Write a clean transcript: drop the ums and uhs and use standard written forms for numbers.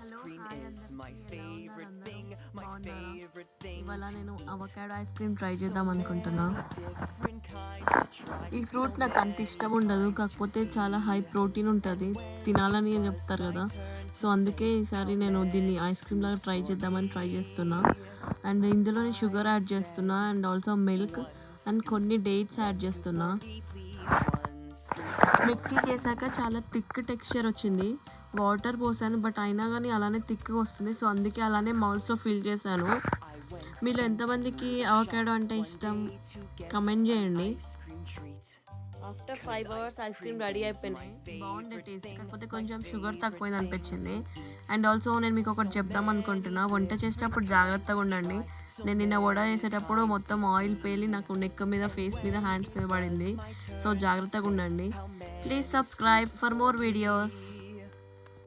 Hello hi అందరికీ ఎలా ఉన్నారు అందరూ బాగున్నారా? ఇవాళ నేను అవకాడో ఐస్ క్రీమ్ ట్రై చేద్దాం అనుకుంటున్నా. ఈ ఫ్రూట్ నాకు అంత ఇష్టం ఉండదు, కాకపోతే చాలా హై ప్రోటీన్ ఉంటుంది, తినాలని చెప్తారు కదా. సో అందుకే ఈసారి నేను దీన్ని ఐస్ క్రీమ్ లాగా ట్రై చేద్దామని ట్రై చేస్తున్నా. అండ్ ఇందులో షుగర్ యాడ్ చేస్తున్నా అండ్ ఆల్సో మిల్క్ అండ్ కొన్ని డేట్స్ యాడ్ చేస్తున్నా. మిక్సీ చేశాక చాలా థిక్ టెక్స్చర్ వచ్చింది. వాటర్ పోసాను బట్ అయినా కానీ అలానే థిక్గా వస్తుంది. సో అందుకే అలానే మౌల్స్లో ఫిల్ చేశాను. మీలో ఎంతమందికి అవకాడో అంటే ఇష్టం కమెంట్ చేయండి. After 5 hours ice cream ready అయిపోయినాయి. బాగుండే టేస్ట్, కాకపోతే కొంచెం షుగర్ తక్కువైంది అనిపించింది. అండ్ ఆల్సో నేను మీకు ఒకటి చెప్దాం అనుకుంటున్నా, వంట చేసేటప్పుడు జాగ్రత్తగా ఉండండి. నేను నిన్న వడ చేసేటప్పుడు మొత్తం ఆయిల్ పేలి నాకు నెక్ మీద, ఫేస్ మీద, హ్యాండ్స్ మీద పడింది. సో జాగ్రత్తగా ఉండండి. Please subscribe for more videos.